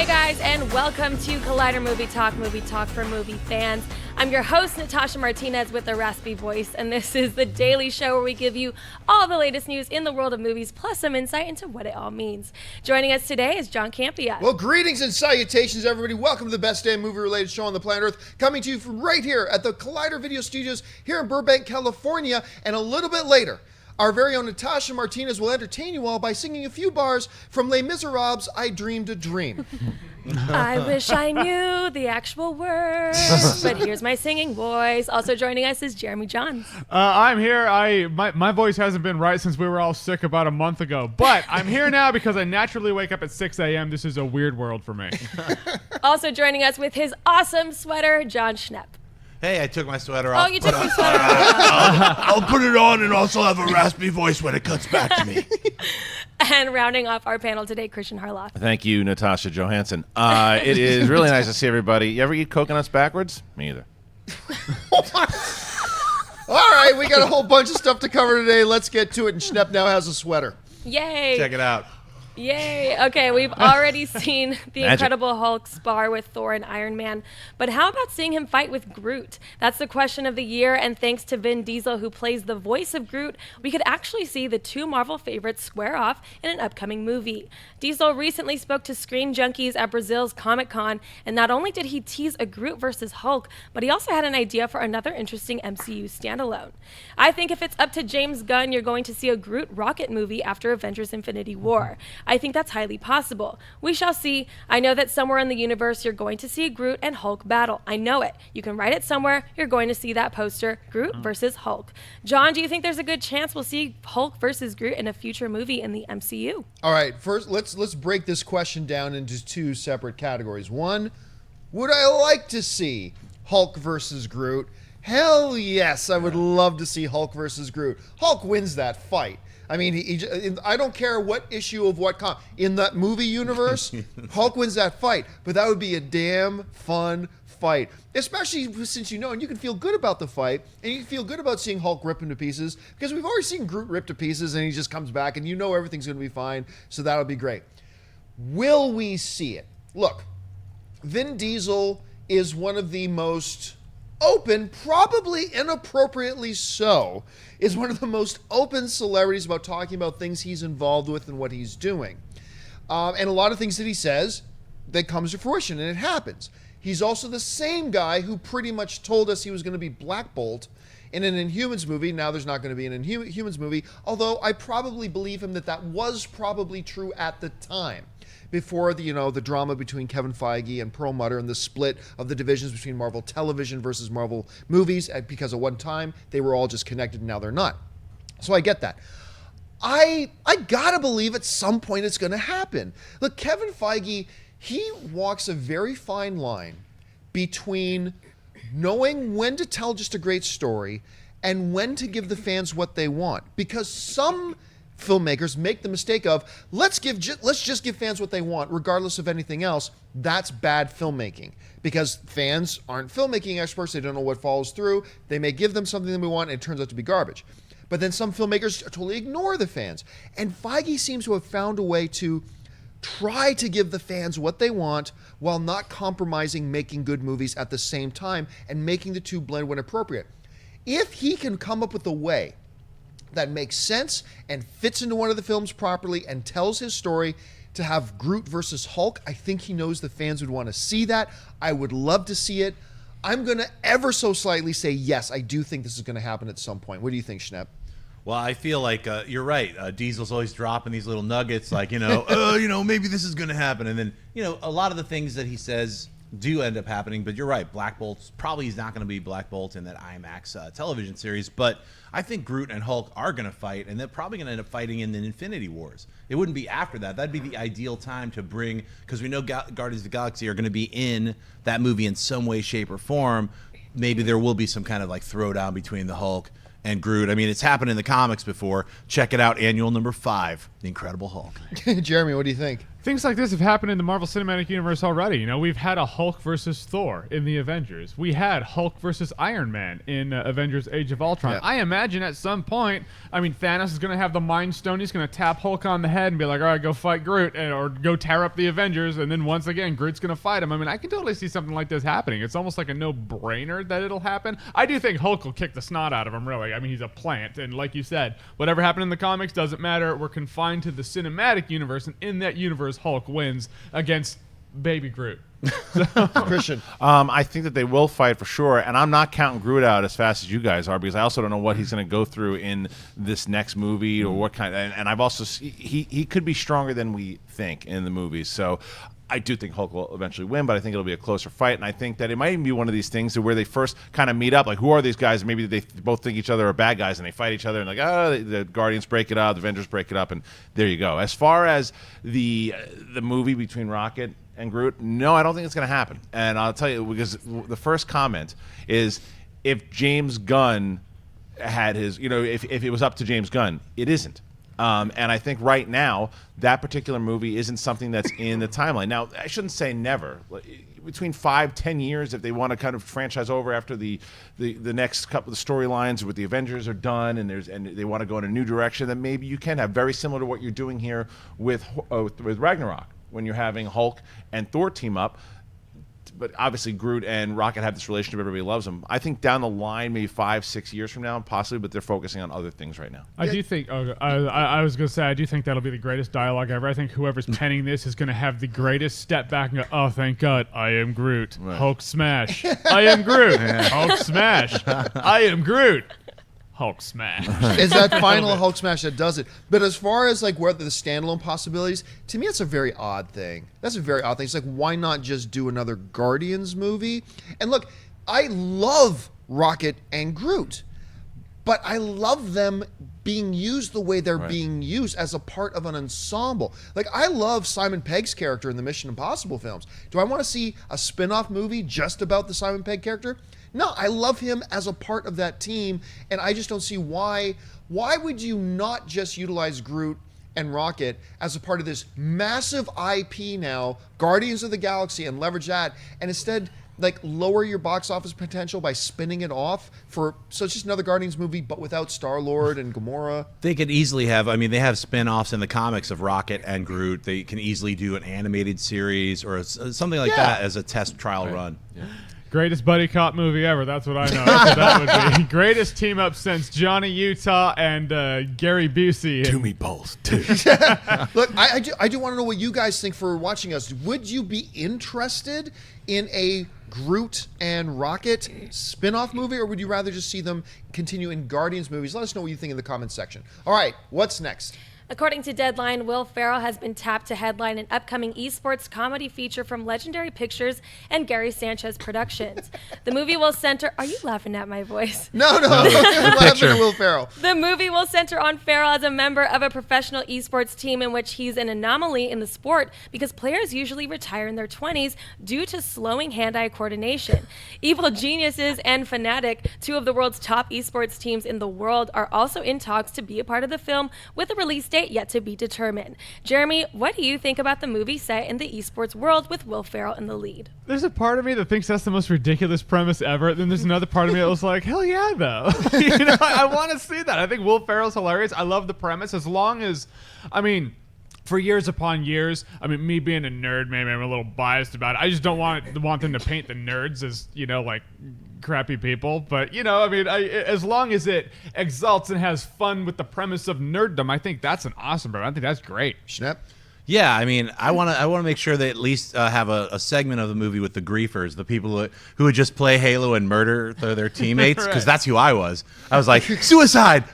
Hey guys, and welcome to Collider Movie Talk for movie fans. I'm your host, Natasha Martinez, with a raspy voice, and this is the daily show where we give you all the latest news in the world of movies, plus some insight into what it all means. Joining us today is Jon Campea. Well, greetings and salutations, everybody. Welcome to the best damn movie-related show on the planet Earth, coming to you from right here at the Collider Video Studios here in Burbank, California, and a little bit later, our very own Natasha Martinez will entertain you all by singing a few bars from Les Miserables' I Dreamed a Dream. I wish I knew the actual words, but here's my singing voice. Also joining us is Jeremy Jahns. I'm here. My voice hasn't been right since we were all sick about a month ago, but I'm here now because I naturally wake up at 6 a.m. This is a weird world for me. Also joining us with his awesome sweater, Jon Schnepp. Hey, I took my sweater off. Oh, you took your sweater off. I'll put it on and also have a raspy voice when it cuts back to me. And rounding off our panel today, Kristian Harloff. Thank you, Natasha Johansson. It is really nice to see everybody. You ever eat coconuts backwards? Me either. All right, we got a whole bunch of stuff to cover today. Let's get to it. And Schnepp now has a sweater. Yay. Check it out. Yay. Okay, we've already seen the Magic. Incredible Hulk spar with Thor and Iron Man, but how about seeing him fight with Groot? That's the question of the year, and thanks to Vin Diesel, who plays the voice of Groot, we could actually see the two Marvel favorites square off in an upcoming movie. Diesel recently spoke to Screen Junkies at Brazil's Comic-Con, and not only did he tease a Groot versus Hulk, but he also had an idea for another interesting MCU standalone. I think if it's up to James Gunn, you're going to see a Groot Rocket movie after Avengers Infinity War. I think that's highly possible. We shall see. I know that somewhere in the universe you're going to see Groot and Hulk battle. I know it. You can write it somewhere. You're going to see that poster, Groot versus Hulk. Jon, do you think there's a good chance we'll see Hulk versus Groot in a future movie in the MCU? All right, first let's break this question down into two separate categories. One, would I like to see Hulk versus Groot? Hell yes, I would love to see Hulk versus Groot. Hulk wins that fight. I mean, I don't care what issue of what in that movie universe, Hulk wins that fight. But that would be a damn fun fight, especially since and you can feel good about the fight, and you can feel good about seeing Hulk rip into pieces, because we've already seen Groot rip to pieces, and he just comes back, and everything's going to be fine. So that'll be great. Will we see it? Look, Vin Diesel is one of the most open, probably inappropriately so, is one of the most open celebrities about talking about things he's involved with and what he's doing. And a lot of things that he says that comes to fruition, and it happens. He's also the same guy who pretty much told us he was going to be Black Bolt in an Inhumans movie. Now there's not going to be an Inhumans movie, although I probably believe him that was probably true at the time, before the drama between Kevin Feige and Perlmutter and the split of the divisions between Marvel Television versus Marvel Movies, because at one time they were all just connected and now they're not. So I get that. I gotta believe at some point it's gonna happen. Look, Kevin Feige, he walks a very fine line between knowing when to tell just a great story and when to give the fans what they want, because some filmmakers make the mistake of let's just give fans what they want regardless of anything else. That's bad filmmaking, because fans aren't filmmaking experts. They don't know what follows through. They may give them something that we want and it turns out to be garbage. But then some filmmakers totally ignore the fans, and Feige seems to have found a way to try to give the fans what they want while not compromising making good movies at the same time, and making the two blend when appropriate. If he can come up with a way that makes sense and fits into one of the films properly and tells his story to have Groot versus Hulk, I think he knows the fans would want to see that. I would love to see it. I'm going to ever so slightly say yes, I do think this is going to happen at some point. What do you think, Schnepp? Well, I feel like you're right. Diesel's always dropping these little nuggets, like, maybe this is going to happen. And then, a lot of the things that he says do end up happening. But you're right. Black Bolt's probably is not going to be Black Bolt in that IMAX television series. But I think Groot and Hulk are going to fight, and they're probably going to end up fighting in the Infinity Wars. It wouldn't be after that. That'd be the ideal time to bring, because we know Guardians of the Galaxy are going to be in that movie in some way, shape, or form. Maybe there will be some kind of like throwdown between the Hulk and Groot. I mean, it's happened in the comics before. Check it out, annual number 5, The Incredible Hulk. Jeremy, what do you think? Things like this have happened in the Marvel Cinematic Universe already. You know, we've had a Hulk versus Thor in the Avengers. We had Hulk versus Iron Man in Avengers Age of Ultron. Yeah. I imagine at some point, I mean, Thanos is going to have the Mind Stone. He's going to tap Hulk on the head and be like, all right, go fight Groot, or go tear up the Avengers. And then once again, Groot's going to fight him. I mean, I can totally see something like this happening. It's almost like a no-brainer that it'll happen. I do think Hulk will kick the snot out of him, really. I mean, he's a plant. And like you said, whatever happened in the comics doesn't matter. We're confined to the cinematic universe. And in that universe, Hulk wins against baby Groot. Christian. I think that they will fight for sure, and I'm not counting Groot out as fast as you guys are, because I also don't know what he's going to go through in this next movie, or what kind. And I've also he could be stronger than we think in the movies. So I do think Hulk will eventually win, but I think it'll be a closer fight. And I think that it might even be one of these things where they first kind of meet up, like, who are these guys? And maybe they both think each other are bad guys, and they fight each other, and like, the Guardians break it up, the Avengers break it up, and there you go. As far as the movie between Rocket and Groot, no, I don't think it's going to happen. And I'll tell you, because the first comment is, if James Gunn had his, if it was up to James Gunn, it isn't. And I think right now that particular movie isn't something that's in the timeline. Now, I shouldn't say never. Between 5-10 years, if they want to kind of franchise over after the next couple of storylines with the Avengers are done, and they want to go in a new direction, then maybe you can have, very similar to what you're doing here with Ragnarok, when you're having Hulk and Thor team up. But obviously Groot and Rocket have this relationship, everybody loves them. I think down the line, maybe 5-6 years from now, possibly, but they're focusing on other things right now. I do think, I was going to say, I do think that'll be the greatest dialogue ever. I think whoever's penning this is going to have the greatest step back and go, oh, thank God, I am Groot. Right. Hulk smash. I am Groot. Hulk smash. I am Groot. Hulk smash. Is that final Hulk smash that does it. But as far as like where the standalone possibilities, to me, it's a very odd thing. That's a very odd thing. It's like, why not just do another Guardians movie? And look, I love Rocket and Groot, but I love them being used the way they're being used, as a part of an ensemble. Like, I love Simon Pegg's character in the Mission Impossible films. Do I want to see a spin-off movie just about the Simon Pegg character? No, I love him as a part of that team, and I just don't see why. Why would you not just utilize Groot and Rocket as a part of this massive IP now, Guardians of the Galaxy, and leverage that, and instead, like, lower your box office potential by spinning it off so it's just another Guardians movie, but without Star-Lord and Gamora? They could easily have, they have spin-offs in the comics of Rocket and Groot. They can easily do an animated series or something like that as a test trial run. Yeah. Greatest buddy cop movie ever. That's what I know. That's what that would be. Greatest team up since Johnny Utah and Gary Busey. Two meatballs, too. Look, I do want to know what you guys think for watching us. Would you be interested in a Groot and Rocket spin-off movie, or would you rather just see them continue in Guardians movies? Let us know what you think in the comments section. All right, what's next? According to Deadline, Will Ferrell has been tapped to headline an upcoming eSports comedy feature from Legendary Pictures and Gary Sanchez Productions. The movie will center... Are you laughing at my voice? No. I'm laughing at Will Ferrell. The movie will center on Ferrell as a member of a professional esports team in which he's an anomaly in the sport because players usually retire in their 20s due to slowing hand-eye coordination. Evil Geniuses and Fnatic, two of the world's top esports teams in the world, are also in talks to be a part of the film, with a release date yet to be determined. Jeremy, what do you think about the movie set in the esports world with Will Ferrell in the lead? There's a part of me that thinks that's the most ridiculous premise ever. Then there's another part of me that was like, hell yeah, though. I want to see that. I think Will Ferrell's hilarious. I love the premise. As long as, for years upon years, me being a nerd, maybe I'm a little biased about it. I just don't want them to paint the nerds as, like, crappy people. But, as long as it exalts and has fun with the premise of nerddom, I think that's an awesome, bro. I think that's great. Schnepp? Yeah, I want to make sure they at least have a segment of the movie with the griefers, the people who would just play Halo and murder their teammates, because that's who I was. I was like, suicide,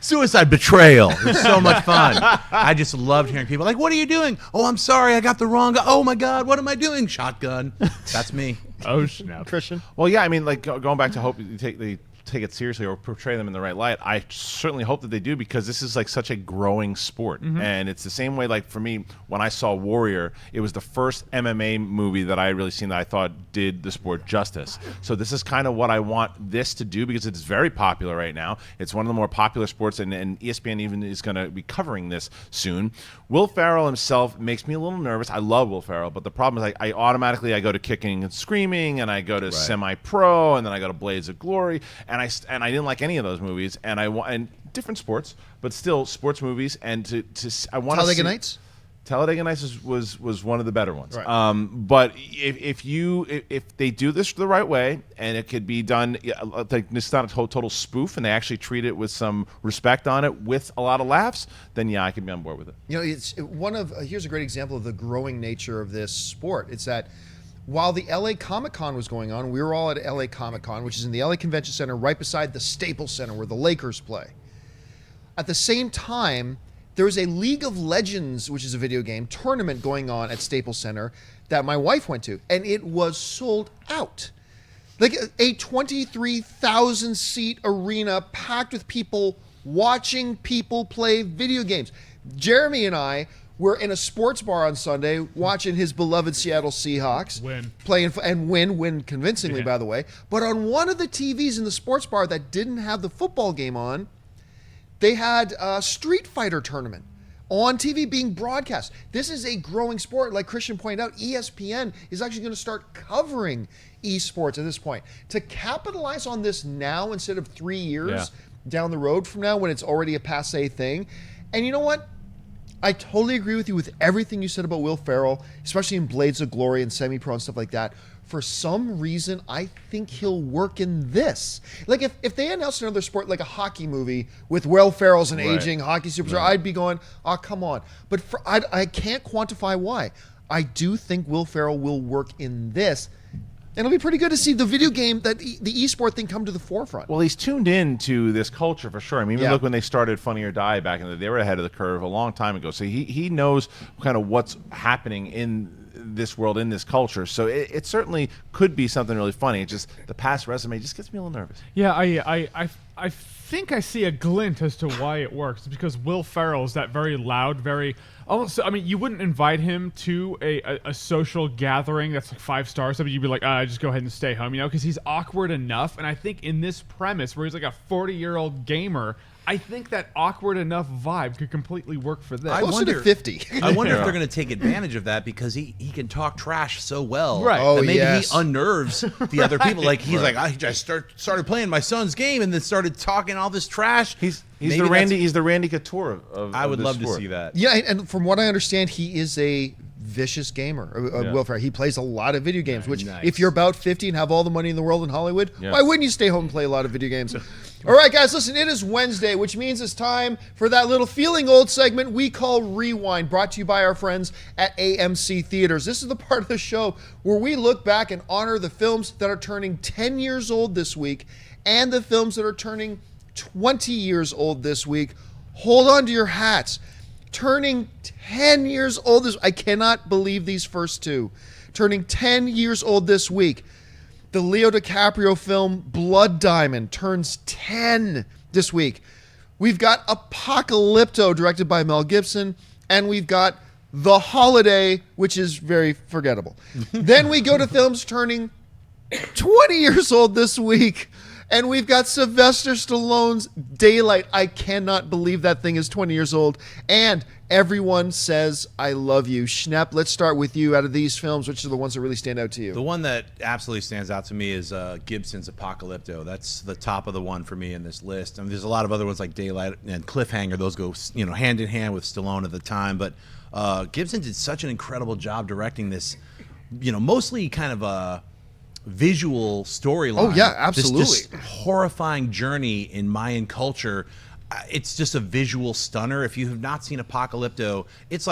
betrayal. It was so much fun. I just loved hearing people like, what are you doing? Oh, I'm sorry, I got the wrong guy. Oh my God, what am I doing? Shotgun. That's me. Oh, snap. Christian? Well, yeah, going back to Hope, they take it seriously or portray them in the right light. I certainly hope that they do, because this is like such a growing sport. And it's the same way, like for me, when I saw Warrior, it was the first MMA movie that I had really seen that I thought did the sport justice. So this is kind of what I want this to do, because it's very popular right now. It's one of the more popular sports, and ESPN even is going to be covering this soon. Will Ferrell himself makes me a little nervous. I love Will Ferrell, but the problem is I automatically go to Kicking and Screaming, and I go to Semi-Pro, and then I go to Blades of Glory, and I didn't like any of those movies, and different sports, but still sports movies, and I want to Talladega Nights? Talladega Nights was one of the better ones. Right. But if they do this the right way, and it could be done, like it's not a total spoof, and they actually treat it with some respect on it, with a lot of laughs, then yeah, I could be on board with it. You know, it's one of here's a great example of the growing nature of this sport. It's that while the LA Comic-Con was going on, we were all at LA Comic-Con, which is in the LA Convention Center right beside the Staples Center where the Lakers play. At the same time, there was a League of Legends, which is a video game, tournament going on at Staples Center that my wife went to, and it was sold out. Like a 23,000 seat arena packed with people watching people play video games. Jeremy and I were in a sports bar on Sunday watching his beloved Seattle Seahawks win convincingly, by the way. But on one of the TVs in the sports bar that didn't have the football game on, they had a Street Fighter tournament on TV being broadcast. This is a growing sport. Like Kristian pointed out, ESPN is actually going to start covering eSports at this point. To capitalize on this now instead of 3 years down the road from now when it's already a passé thing. And you know what? I totally agree with you with everything you said about Will Ferrell, especially in Blades of Glory and Semi-Pro and stuff like that. For some reason, I think he'll work in this. Like if they announced another sport, like a hockey movie with Will Ferrell's an aging hockey superstar, I'd be going, oh, come on. But I can't quantify why. I do think Will Ferrell will work in this. And it'll be pretty good to see the video game, the esport thing come to the forefront. Well, he's tuned in to this culture for sure. I mean, even look when they started Funny or Die back in the day, they were ahead of the curve a long time ago. So he knows kind of what's happening in this world, in this culture. So it certainly could be something really funny. It just, the past resume just gets me a little nervous. Yeah, I think I see a glint as to why it works. It's because Will Ferrell is that very loud, very almost. I mean, you wouldn't invite him to a social gathering that's like 5 stars. I mean, you'd be like, just go ahead and stay home, you know, because he's awkward enough. And I think in this premise where he's like a 40-year-old gamer, I think that awkward enough vibe could completely work for this. I wonder 50. I wonder if they're going to take advantage of that because he can talk trash so well. Right. Oh, that maybe yes. he unnerves the other people. Like he's like, I just started playing my son's game and then started talking all this trash. He's the Randy Couture of I would this love sport. to see that. Yeah, and from what I understand, he is a vicious gamer. Will Ferrell. He plays a lot of video games, which if you're about 50 and have all the money in the world in Hollywood, why wouldn't you stay home and play a lot of video games? All right, guys, listen, it is Wednesday, which means it's time for that little feeling old segment we call Rewind, brought to you by our friends at AMC Theaters. This is the part of the show where we look back and honor the films that are turning 10 years old this week and the films that are turning 20 years old this week. Hold on to your hats. Turning 10 years old this, I cannot believe these first two. Turning 10 years old this week. The Leo DiCaprio film Blood Diamond turns 10 this week. We've got Apocalypto, directed by Mel Gibson, and we've got The Holiday, which is very forgettable. Then we go to films turning 20 years old this week, and we've got Sylvester Stallone's Daylight. I cannot believe that thing is 20 years old. And Everyone Says I Love You. Schnepp, let's start with you. Out of these films, which are the ones that really stand out to you? The one that absolutely stands out to me is Gibson's Apocalypto. That's the top of the one for me in this list. I mean, there's a lot of other ones like Daylight and Cliffhanger. Those go, hand in hand with Stallone at the time. But Gibson did such an incredible job directing this, mostly kind of a visual storyline. Oh, yeah, absolutely. This horrifying journey in Mayan culture. It's just a visual stunner. If you have not seen Apocalypto, it's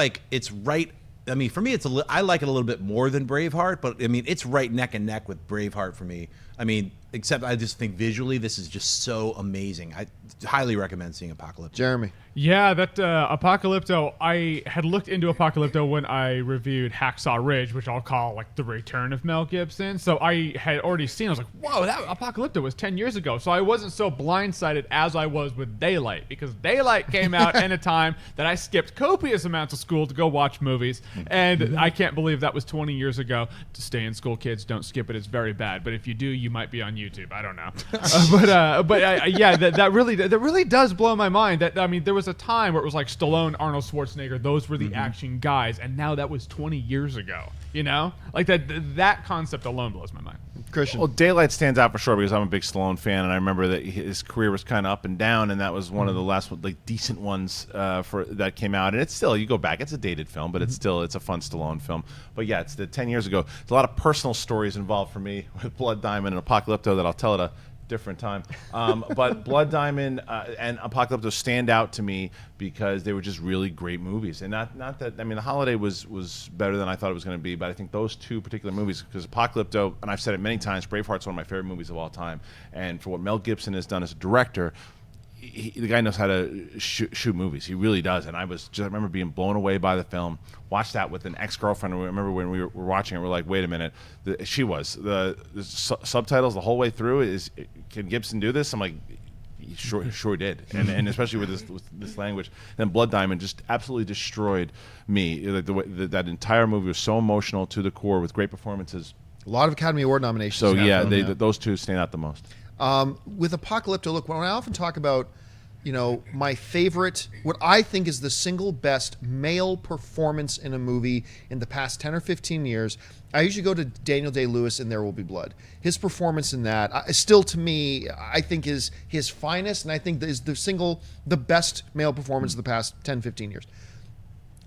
right. I mean, for me, I like it a little bit more than Braveheart, but I mean, it's right neck and neck with Braveheart for me. I mean, except I just think visually this is just so amazing. I highly recommend seeing Apocalypto. Jeremy. Yeah, that Apocalypto, I had looked into Apocalypto when I reviewed Hacksaw Ridge, which I'll call like the return of Mel Gibson. So I had already seen, I was like, whoa, that Apocalypto was 10 years ago. So I wasn't so blindsided as I was with Daylight, because Daylight came out in a time that I skipped copious amounts of school to go watch movies. And I can't believe that was 20 years ago. To stay in school, kids, don't skip it. It's very bad. But if you do, you might be on YouTube. I don't know. Yeah, that really does blow my mind. That, I mean, there was a time where it was like Stallone, Arnold Schwarzenegger, those were the action guys, and now that was 20 years ago. You know, like that concept alone blows my mind. Kristian. Well, Daylight stands out for sure because I'm a big Stallone fan, and I remember that his career was kind of up and down, and that was one of the last like decent ones for that came out. And it's still, you go back, it's a dated film, but it's a fun Stallone film. But yeah, it's the 10 years ago. There's a lot of personal stories involved for me with Blood Diamond and Apocalypto that I'll tell at a different time. But Blood Diamond and Apocalypto stand out to me because they were just really great movies. And not that, I mean, The Holiday was better than I thought it was going to be, but I think those two particular movies, because Apocalypto, and I've said it many times, Braveheart's one of my favorite movies of all time. And for what Mel Gibson has done as a director, the guy knows how to shoot movies. He really does. And I remember being blown away by the film. Watched that with an ex-girlfriend. I remember when we were watching it, we're like, wait a minute. The subtitles the whole way through can Gibson do this? I'm like, he sure did. And especially with this language. Then Blood Diamond just absolutely destroyed me. Like the way that entire movie was so emotional to the core with great performances. A lot of Academy Award nominations. So yeah, those two stand out the most. With Apocalypto, look, when I often talk about, my favorite, what I think is the single best male performance in a movie in the past 10 or 15 years, I usually go to Daniel Day-Lewis in There Will Be Blood. His performance in that, still to me, I think is his finest, and I think is the best male performance of the past 10, 15 years.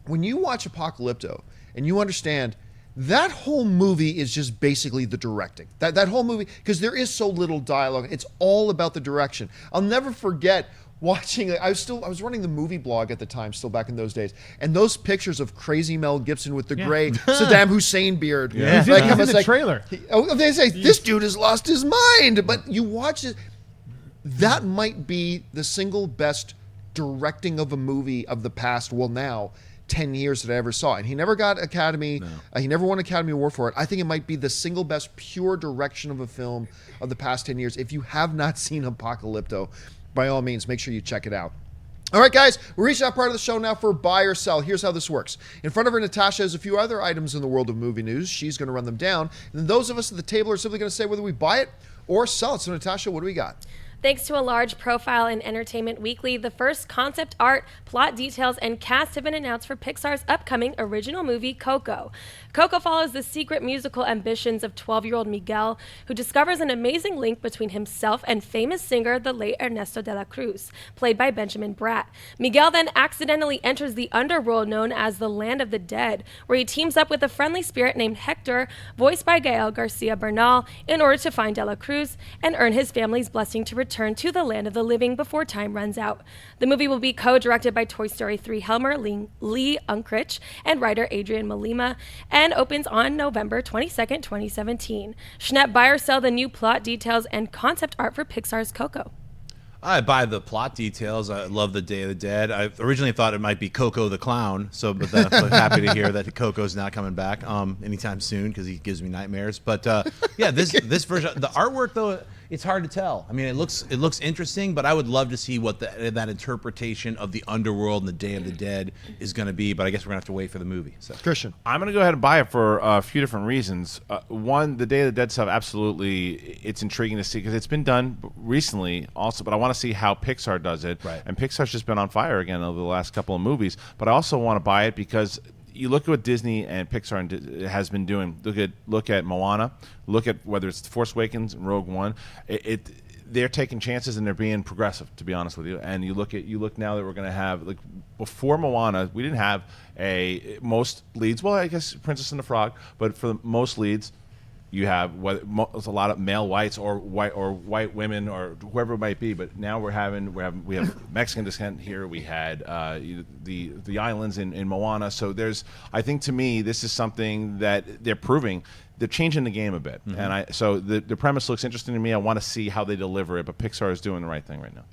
When you watch Apocalypto and you understand that whole movie is just basically the directing. That whole movie, because there is so little dialogue. It's all about the direction. I'll never forget watching. I was running the movie blog at the time, still back in those days, and those pictures of crazy Mel Gibson with the gray Saddam Hussein beard. Yeah. He's in the trailer. They say this dude has lost his mind, but you watch it. That might be the single best directing of a movie of the past. Well, now. 10 years that I ever saw, and he never got Academy. He never won Academy Award for it. I think it might be the single best pure direction of a film of the past 10 years. If you have not seen Apocalypto, by all means, make sure you check it out. All right, guys, we're reaching that part of the show now for buy or sell. Here's how this works. In front of her, Natasha has a few other items in the world of movie news. She's going to run them down, and then those of us at the table are simply going to say whether we buy it or sell it. So, Natasha, what do we got? Thanks to a large profile in Entertainment Weekly, the first concept art, plot details, and cast have been announced for Pixar's upcoming original movie, Coco. Coco follows the secret musical ambitions of 12-year-old Miguel, who discovers an amazing link between himself and famous singer, the late Ernesto de la Cruz, played by Benjamin Bratt. Miguel then accidentally enters the underworld known as the Land of the Dead, where he teams up with a friendly spirit named Hector, voiced by Gael Garcia Bernal, in order to find de la Cruz and earn his family's blessing to return to the land of the living before time runs out. The movie will be co-directed by Toy Story 3 Helmer Lee Unkrich and writer Adrian Malima, and opens on November 22nd, 2017. Schnepp, buy or sell the new plot details and concept art for Pixar's Coco? I buy the plot details. I love the Day of the Dead. I originally thought it might be Coco the Clown, but I'm happy to hear that Coco's not coming back anytime soon because he gives me nightmares. But yeah, this version, the artwork though, it's hard to tell. I mean, it looks interesting, but I would love to see what that interpretation of the underworld and the Day of the Dead is going to be. But I guess we're gonna have to wait for the movie. So. Kristian, I'm gonna go ahead and buy it for a few different reasons. One, the Day of the Dead stuff, absolutely, it's intriguing to see because it's been done recently also, but I want to see how Pixar does it. Right. And Pixar's just been on fire again over the last couple of movies. But I also want to buy it because you look at what Disney and Pixar has been doing. Look at Moana. Look at whether it's Force Awakens and Rogue One. They're taking chances and they're being progressive, to be honest with you. And you look now that we're going to have, like, before Moana, we didn't have most leads. Well, I guess Princess and the Frog, but for the most leads, you have a lot of male whites or white women or whoever it might be. But now we have Mexican descent here. We had the islands in Moana. So I think to me this is something that they're proving they're changing the game a bit, and so the premise looks interesting to me. I want to see how they deliver it, but Pixar is doing the right thing right now.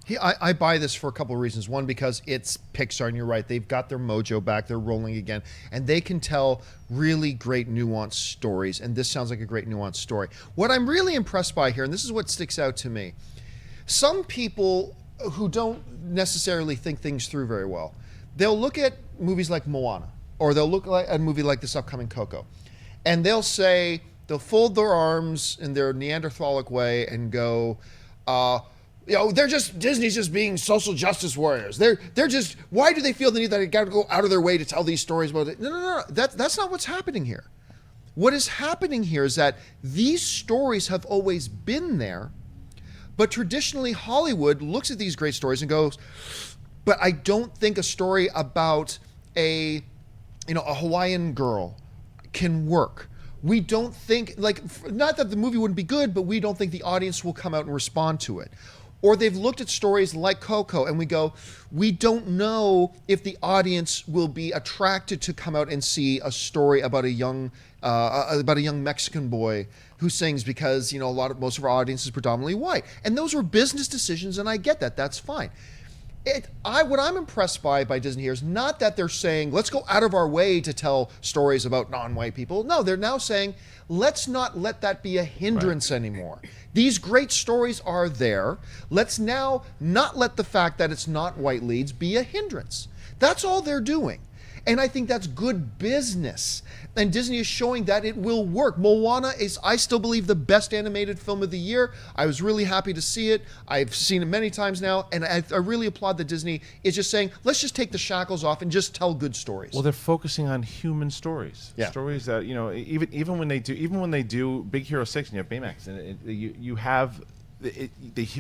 I buy this for a couple of reasons. One, because it's Pixar, and you're right, they've got their mojo back, they're rolling again, and they can tell really great nuanced stories, and this sounds like a great nuanced story. What I'm really impressed by here, and this is what sticks out to me, some people who don't necessarily think things through very well, they'll look at movies like Moana, or they'll look at a movie like this upcoming Coco, and they'll fold their arms in their Neanderthalic way and go, Disney's just being social justice warriors. They're just, why do they feel the need that they got to go out of their way to tell these stories about it? No. That's not what's happening here. What is happening here is that these stories have always been there, but traditionally Hollywood looks at these great stories and goes, but I don't think a story about a Hawaiian girl can work. We don't think, not that the movie wouldn't be good, but we don't think the audience will come out and respond to it. Or they've looked at stories like Coco and we go, we don't know if the audience will be attracted to come out and see a story about a young Mexican boy who sings, because most of our audience is predominantly white. And those were business decisions, and I get that. That's fine. What I'm impressed by Disney here is not that they're saying, let's go out of our way to tell stories about non-white people. No, they're now saying, let's not let that be a hindrance anymore. These great stories are there. Let's now not let the fact that it's not white leads be a hindrance. That's all they're doing. And I think that's good business. And Disney is showing that it will work. Moana is, I still believe, the best animated film of the year. I was really happy to see it. I've seen it many times now. And I really applaud that Disney is just saying, let's just take the shackles off and just tell good stories. Well, they're focusing on human stories. Yeah. Stories that, even when they do Big Hero 6 and you have Baymax, and you have, it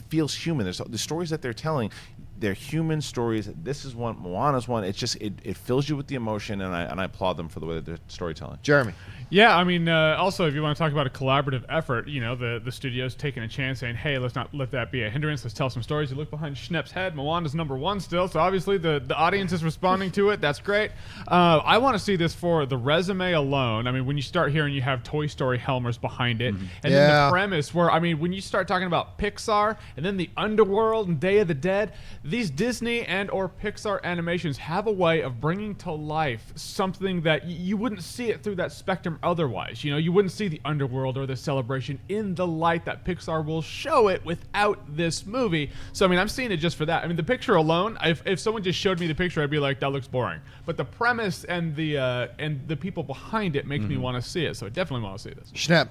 feels human. There's the stories that they're telling. They're human stories. This is one. Moana's one. It's just it fills you with the emotion, and I applaud them for the way that they're storytelling. Jeremy. Yeah, I mean, also, if you want to talk about a collaborative effort, the studio's taking a chance saying, hey, let's not let that be a hindrance. Let's tell some stories. You look behind Schnepp's head. Moana's #1 still, so obviously the audience is responding to it. That's great. I want to see this for the resume alone. I mean, when you start hearing you have Toy Story Helmers behind it, and then the premise where, I mean, when you start talking about Pixar and then the Underworld and Day of the Dead, these Disney and or Pixar animations have a way of bringing to life something that you wouldn't see it through that spectrum otherwise. You wouldn't see the Underworld or the Celebration in the light that Pixar will show it without this movie. So, I mean, I'm seeing it just for that. I mean, the picture alone, if someone just showed me the picture, I'd be like, that looks boring. But the premise and the people behind it make me want to see it. So I definitely want to see this. Schnepp.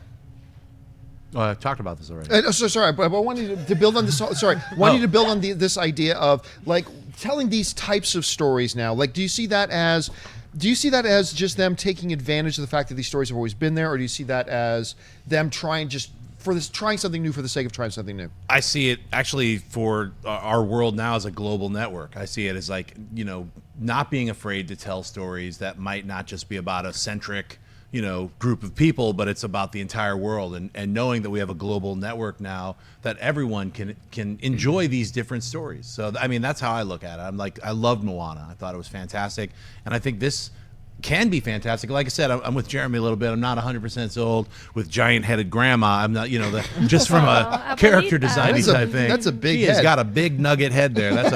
I talked about this already. Sorry, but I wanted to build on this. Sorry, wanted to build on this idea of telling these types of stories now. Do you see that as just them taking advantage of the fact that these stories have always been there, or do you see that as them trying something new for the sake of trying something new? I see it actually for our world now as a global network. I see it as not being afraid to tell stories that might not just be about a centric group of people, but it's about the entire world, and knowing that we have a global network now that everyone can enjoy these different stories. So I mean, that's how I look at it. I loved Moana. I thought it was fantastic, and I think this can be fantastic. Like I said, I'm with Jeremy a little bit. I'm not 100% sold with giant-headed grandma. I'm not, just from a character design type thing. That's a big head. She's got a big nugget head there. That's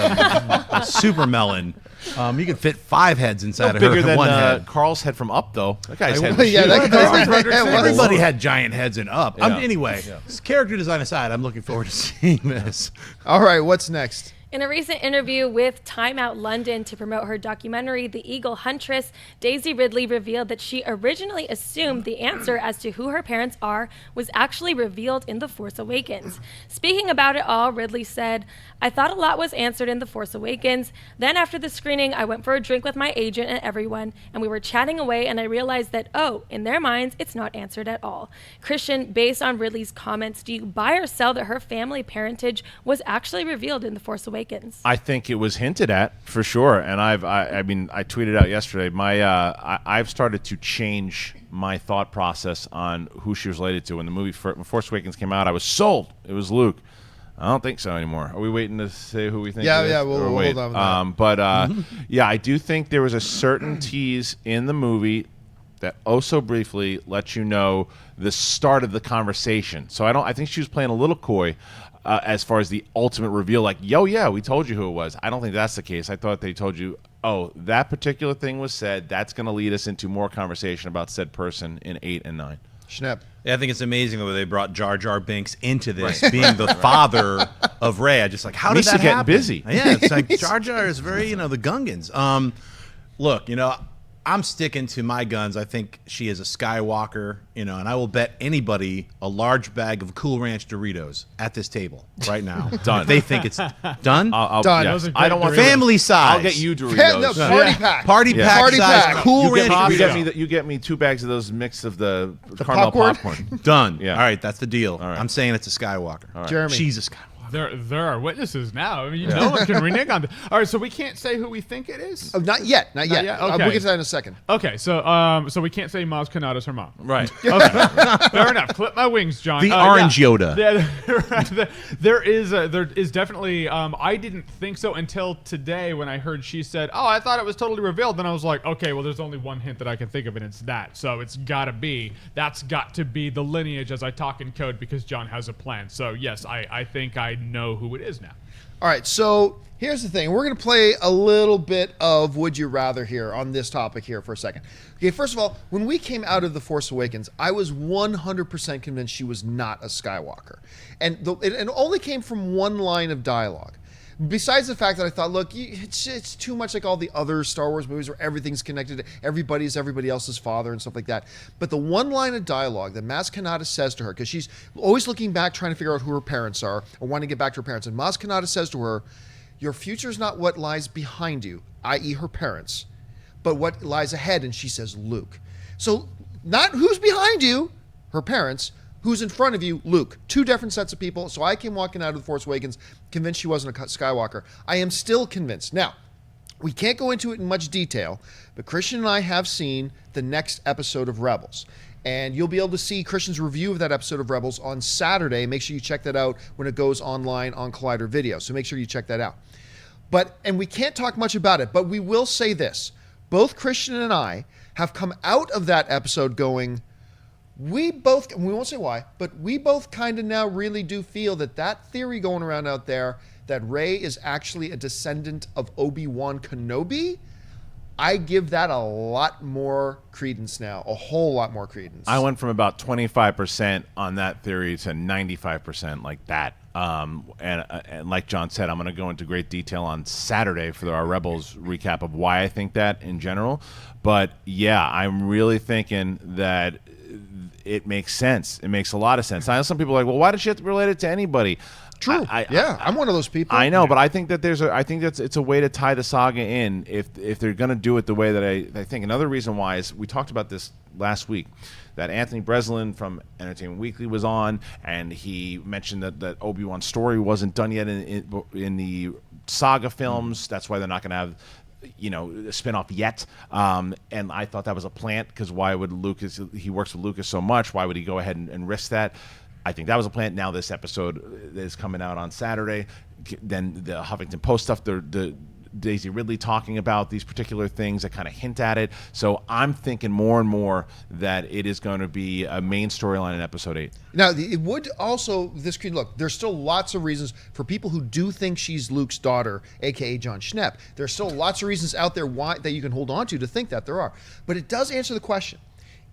a super melon. You can fit 5 heads inside of her. Bigger than one head. Carl's head from Up, though. That guy's head. Everybody had giant heads in Up. Anyway, character design aside, I'm looking forward to seeing this. All right, what's next? In a recent interview with Time Out London to promote her documentary, The Eagle Huntress, Daisy Ridley revealed that she originally assumed the answer as to who her parents are was actually revealed in The Force Awakens. Speaking about it all, Ridley said, "I thought a lot was answered in The Force Awakens. Then after the screening, I went for a drink with my agent and everyone, and we were chatting away, and I realized that, in their minds, it's not answered at all." Kristian, based on Ridley's comments, do you buy or sell that her family parentage was actually revealed in The Force Awakens? I think it was hinted at for sure, and I tweeted out yesterday. I've started to change my thought process on who she was related to. When the movie when Force Awakens came out, I was sold. It was Luke. I don't think so anymore. Are we waiting to say who we think? Yeah, we'll hold on with that. But I do think there was a certain tease in the movie that oh so briefly lets you know the start of the conversation. So I think she was playing a little coy as far as the ultimate reveal, like, yo, yeah, we told you who it was. I don't think that's the case. I thought they told you, oh, that particular thing was said. That's going to lead us into more conversation about said person in 8 and 9. Schnepp. Yeah, I think it's amazing the way they brought Jar Jar Binks into this, being the father of Rey. I just like, how did Misa that getting happen? busy. Yeah, it's like Jar Jar is very, the Gungans. Look, I'm sticking to my guns. I think she is a Skywalker, and I will bet anybody a large bag of Cool Ranch Doritos at this table right now. Done. If they think it's done. I'll Done. yes. Those are I don't want great family size. I'll get you Doritos. No, party pack. Party Yeah. pack Party size pack. Cool you Ranch Doritos. you get me 2 bags of those mix of the caramel popcorn? popcorn. Done. Yeah. All right, that's the deal. right. I'm saying it's a Skywalker. Jeremy. She's a Skywalker. There are witnesses now. I mean, no one can renege on this. All right, so we can't say who we think it is? Oh, not yet. Not yet. yet? We'll Okay. get to that in a second. Okay, so we can't say Maz Kanata's her mom. Right. Okay, fair enough. Clip my wings, John. The orange Yoda. Yeah, there is definitely. I didn't think so until today when I heard she said, "Oh, I thought it was totally revealed." Then I was like, "Okay, well, there's only one hint that I can think of, and it's that. So it's gotta be that's got to be the lineage as I talk in code because John has a plan. So yes, I think I know who it is now. All right, so here's the thing. We're going to play a little bit of Would You Rather here on this topic here for a second. Okay, first of all, when we came out of The Force Awakens, I was 100% convinced she was not a Skywalker. And it only came from one line of dialogue. Besides the fact that I thought, look, it's too much like all the other Star Wars movies where everything's connected, everybody's everybody else's father and stuff like that. But the one line of dialogue that Maz Kanata says to her, because she's always looking back trying to figure out who her parents are or wanting to get back to her parents, and Maz Kanata says to her, your future's not what lies behind you, i.e. her parents, but what lies ahead, and she says Luke. So not who's behind you, her parents, who's in front of you, Luke. 2 different sets of people. So I came walking out of The Force Awakens convinced she wasn't a Skywalker. I am still convinced. Now, we can't go into it in much detail, but Kristian and I have seen the next episode of Rebels. And you'll be able to see Kristian's review of that episode of Rebels on Saturday. Make sure you check that out when it goes online on Collider Video. So make sure you check that out. And we can't talk much about it, but we will say this. Both Kristian and I have come out of that episode going, we won't say why, but we both kind of now really do feel that theory going around out there that Rey is actually a descendant of Obi-Wan Kenobi, I give that a lot more credence now, a whole lot more credence. I went from about 25% on that theory to 95% like that. And like John said, I'm going to go into great detail on Saturday for our Rebels recap of why I think that in general. But yeah, I'm really thinking that it makes sense. It makes a lot of sense. I know some people are like, well, why does she have to relate it to anybody? True. I'm one of those people. I know, but I think that it's a way to tie the saga in if they're going to do it the way that I think. Another reason why is we talked about this last week, that Anthony Breslin from Entertainment Weekly was on, and he mentioned that Obi-Wan's story wasn't done yet in the saga films. That's why they're not going to have a spinoff yet. And I thought that was a plant, because why would Lucas? He works with Lucas so much. Why would he go ahead and risk that? I think that was a plant. Now this episode is coming out on Saturday. Then the Huffington Post stuff, the Daisy Ridley talking about these particular things that kind of hint at it. So I'm thinking more and more that it is going to be a main storyline in episode 8. Now, it would also, look, there's still lots of reasons for people who do think she's Luke's daughter, a.k.a. Jon Schnepp. There's still lots of reasons out there that you can hold on to think that there are. But it does answer the question.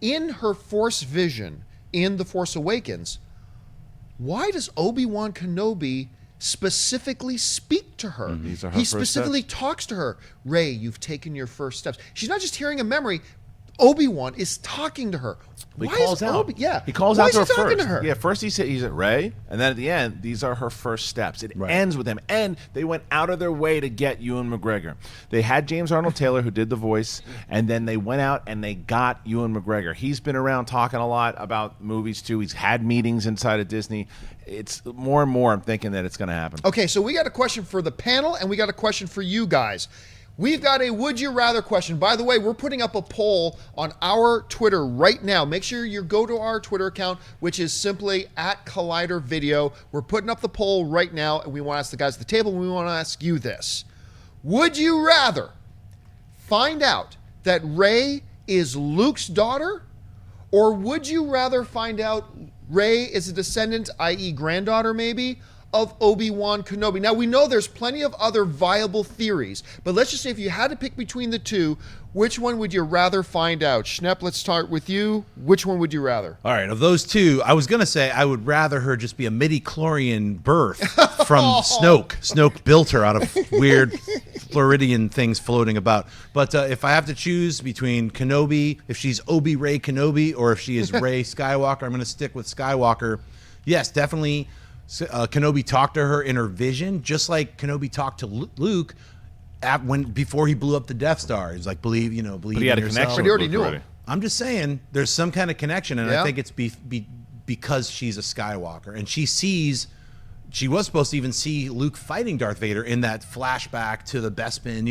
In her Force vision in The Force Awakens, why does Obi-Wan Kenobi specifically speak to her? These are her He first specifically talks to her. Rey, you've taken your first steps. She's not just hearing a memory. Obi-Wan is talking to her. He Why calls is out. He calls Why out is to her he talking first. to her? Yeah, first he's at Rey, and then at the end, these are her first steps. It ends with him, and they went out of their way to get Ewan McGregor. They had James Arnold Taylor, who did the voice, and then they went out and they got Ewan McGregor. He's been around talking a lot about movies too. He's had meetings inside of Disney. It's more and more I'm thinking that it's going to happen. Okay, so we got a question for the panel, and we got a question for you guys. We've got a would you rather question. By the way, we're putting up a poll on our Twitter right now. Make sure you go to our Twitter account, which is simply @Collider Video. We're putting up the poll right now, and we want to ask the guys at the table, and we want to ask you this. Would you rather find out that Rey is Luke's daughter, or would you rather find out Rey is a descendant, i.e. granddaughter maybe, of Obi-Wan Kenobi? Now, we know there's plenty of other viable theories, but let's just say if you had to pick between the two, which one would you rather find out? Schnepp, let's start with you. Which one would you rather? All right, of those two, I was going to say I would rather her just be a midi-chlorian birth from Snoke. Snoke built her out of weird Floridian things floating about. But if I have to choose between Kenobi, if she's Obi-Ray Kenobi, or if she is Rey Skywalker, I'm going to stick with Skywalker. Yes, definitely Kenobi talked to her in her vision, just like Kenobi talked to Luke before he blew up the Death Star. He's like, believe But he in had a yourself. connection. But he already with knew Luke him. I'm just saying there's some kind of connection, and Yeah. I think it's because she's a Skywalker, and she was supposed to even see Luke fighting Darth Vader in that flashback to the Bespin,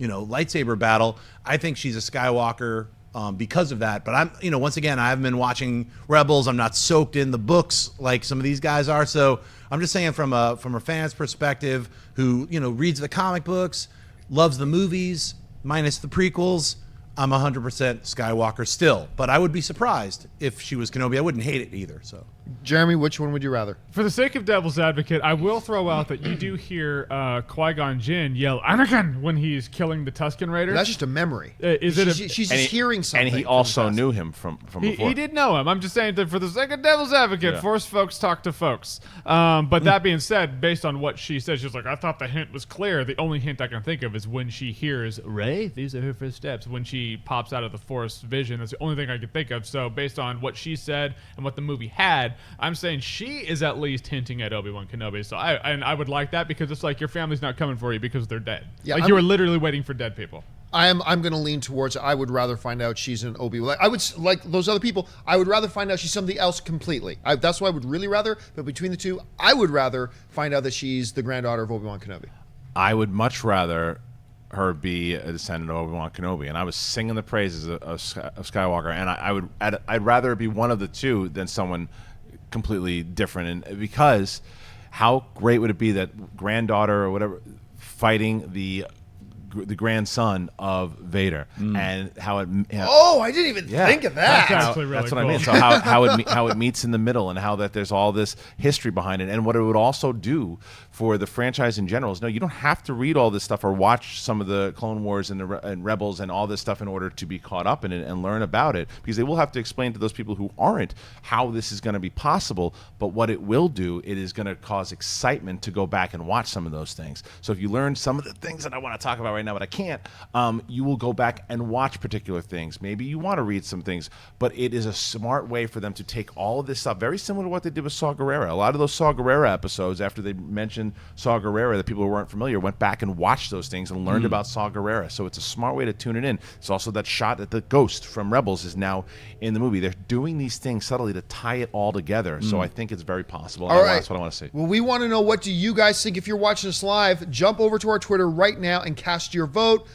lightsaber battle. I think she's a Skywalker because of that. But once again, I haven't been watching Rebels. I'm not soaked in the books like some of these guys are. So I'm just saying from a fan's perspective who, reads the comic books, loves the movies, minus the prequels, I'm 100% Skywalker still. But I would be surprised if she was Kenobi. I wouldn't hate it either. So, Jeremy, which one would you rather? For the sake of devil's advocate, I will throw out that you do hear Qui-Gon Jinn yell "Anakin" when he's killing the Tusken Raiders. That's just a memory. She's She's just hearing something. And he from also the past. knew him from before. He did know him. I'm just saying that for the sake of devil's advocate, Yeah. Force folks talk to folks. But that being said, based on what she said, she's like, I thought the hint was clear. The only hint I can think of is when she hears Rey. These are her first steps. When she pops out of the Force vision, that's the only thing I could think of. So based on what she said and what the movie had, I'm saying she is at least hinting at Obi-Wan Kenobi. So I would like that because it's like your family's not coming for you because they're dead. Yeah, like you were literally waiting for dead people. I'm going to lean towards I would rather find out she's an Obi. I would like those other people. I would rather find out she's something else completely. That's what I would really rather. But between the two, I would rather find out that she's the granddaughter of Obi-Wan Kenobi. I would much rather her be a descendant of Obi-Wan Kenobi, and I was singing the praises of Skywalker, and I'd rather it be one of the two than someone completely different, and because how great would it be that granddaughter or whatever fighting the grandson of Vader, and how it. Oh, I didn't even think of that. That's actually really That's what I cool. mean. So how it meets in the middle, and how that there's all this history behind it, and what it would also do for the franchise in general is, no, you don't have to read all this stuff or watch some of the Clone Wars and Rebels and all this stuff in order to be caught up in it and learn about it, because they will have to explain to those people who aren't how this is going to be possible. But what it will do, it is going to cause excitement to go back and watch some of those things. So if you learn some of the things that I want to talk about right now, but I can't, you will go back and watch particular things. Maybe you want to read some things, but it is a smart way for them to take all of this stuff, very similar to what they did with Saw Gerrera. A lot of those Saw Gerrera episodes, after they mentioned Saw Gerrera, that people who weren't familiar went back and watched those things and learned about Saw Gerrera. So it's a smart way to tune it in. It's also that shot that the ghost from Rebels is now in the movie. They're doing these things subtly to tie it all together. So I think it's very possible. All right. That's what I want to see. Well, we want to know, what do you guys think? If you're watching us live, jump over to our Twitter right now and cast your vote.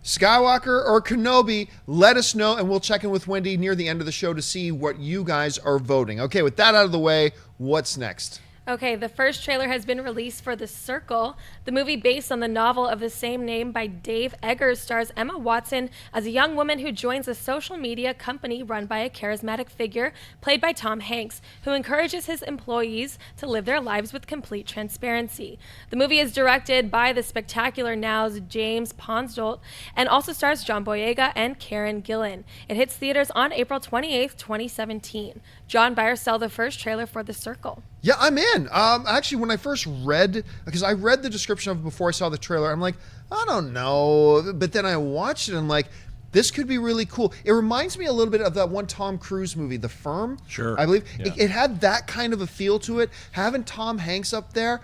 Skywalker or Kenobi, let us know, and we'll check in with Wendy near the end of the show to see what you guys are voting. Okay, with that out of the way, what's next? Okay, the first trailer has been released for The Circle. The movie, based on the novel of the same name by Dave Eggers, stars Emma Watson as a young woman who joins a social media company run by a charismatic figure played by Tom Hanks, who encourages his employees to live their lives with complete transparency. The movie is directed by the Spectacular Now's James Ponsdolt and also stars John Boyega and Karen Gillan. It hits theaters on April 28th, 2017. John, buy or sell the first trailer for The Circle? Yeah, I'm in. Actually, when I first read, because I read the description of it before I saw the trailer, I'm like, I don't know. But then I watched it and I'm like, this could be really cool. It reminds me a little bit of that one Tom Cruise movie, The Firm. Sure. I believe. Yeah. It had that kind of a feel to it. Having Tom Hanks up there,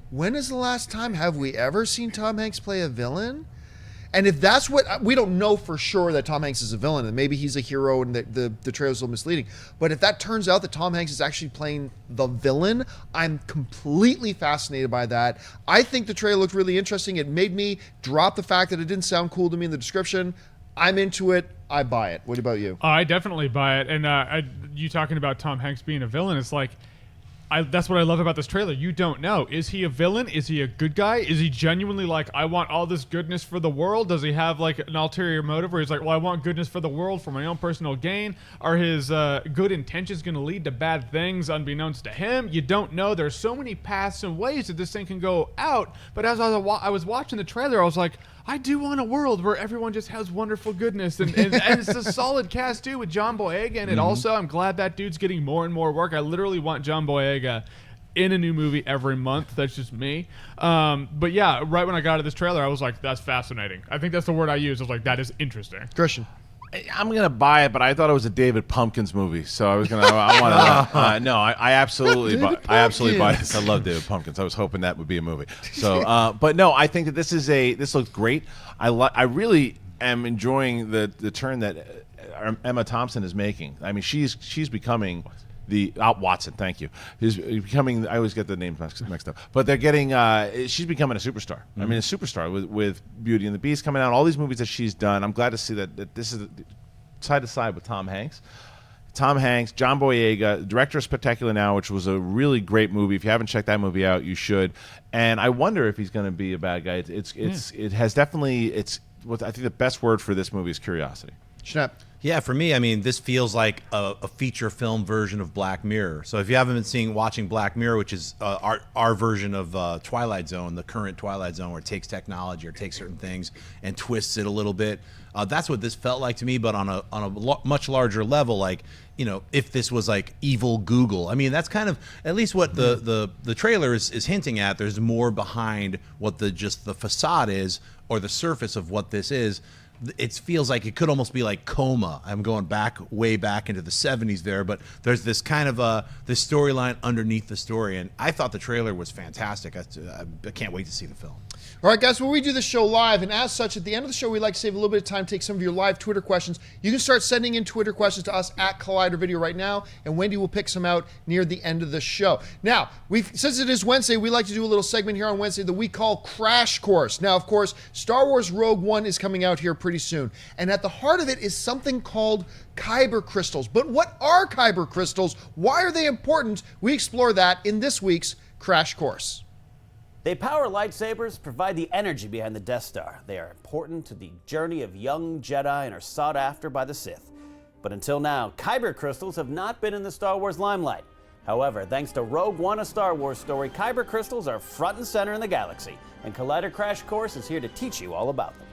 when is the last time have we ever seen Tom Hanks play a villain? And if that's what, we don't know for sure that Tom Hanks is a villain, and maybe he's a hero and the trailer's a little misleading. But if that turns out that Tom Hanks is actually playing the villain, I'm completely fascinated by that. I think the trailer looked really interesting. It made me drop the fact that it didn't sound cool to me in the description. I'm into it. I buy it. What about you? I definitely buy it. And you talking about Tom Hanks being a villain, it's like, that's what I love about this trailer. You don't know. Is he a villain? Is he a good guy? Is he genuinely like, I want all this goodness for the world? Does he have like an ulterior motive where he's like, well, I want goodness for the world for my own personal gain? Are his good intentions going to lead to bad things unbeknownst to him? You don't know. There's so many paths and ways that this thing can go out. But as I was watching the trailer, I was like, I do want a world where everyone just has wonderful goodness. And it's a solid cast, too, with John Boyega. And also, I'm glad that dude's getting more and more work. I literally want John Boyega in a new movie every month. That's just me. But yeah, right when I got to this trailer, I was like, that's fascinating. I think that's the word I used. I was like, that is interesting. Kristian. I'm gonna buy it, but I thought it was a David Pumpkins movie, so I was gonna. I want to. No, I absolutely buy this. I love David Pumpkins. I was hoping that would be a movie. So, but no, I think that this looks great. I really am enjoying the turn that Emma Thompson is making. I mean, she's becoming the Watson. Thank you. Is becoming. I always get the names mixed up, but they're getting. She's becoming a superstar. I mean, a superstar with Beauty and the Beast coming out. All these movies that she's done. I'm glad to see that this is side to side with Tom Hanks. Tom Hanks, John Boyega, director of Spectacular Now, which was a really great movie. If you haven't checked that movie out, you should. And I wonder if he's going to be a bad guy. It has definitely. It's what I think the best word for this movie is curiosity. Schnepp. Yeah, for me, I mean, this feels like a feature film version of Black Mirror. So if you haven't been watching Black Mirror, which is our version of Twilight Zone, the current Twilight Zone, where it takes technology or takes certain things and twists it a little bit, that's what this felt like to me. But on a much larger level, like, you know, if this was like evil Google, I mean, that's kind of at least what the trailer is hinting at. There's more behind what just the facade is, or the surface of what this is. It feels like it could almost be like Coma. I'm going way back into the 70s there, but there's this kind of this storyline underneath the story, and I thought the trailer was fantastic. I can't wait to see the film. All right, guys, well, we do the show live, and as such, at the end of the show, we like to save a little bit of time to take some of your live Twitter questions. You can start sending in Twitter questions to us at Collider Video right now, and Wendy will pick some out near the end of the show. Now, since it is Wednesday, we like to do a little segment here on Wednesday that we call Crash Course. Now, of course, Star Wars Rogue One is coming out here pretty soon, and at the heart of it is something called Kyber crystals. But what are Kyber crystals? Why are they important? We explore that in this week's Crash Course. They power lightsabers, provide the energy behind the Death Star. They are important to the journey of young Jedi and are sought after by the Sith. But until now, Kyber crystals have not been in the Star Wars limelight. However, thanks to Rogue One, a Star Wars story, Kyber crystals are front and center in the galaxy, and Collider Crash Course is here to teach you all about them.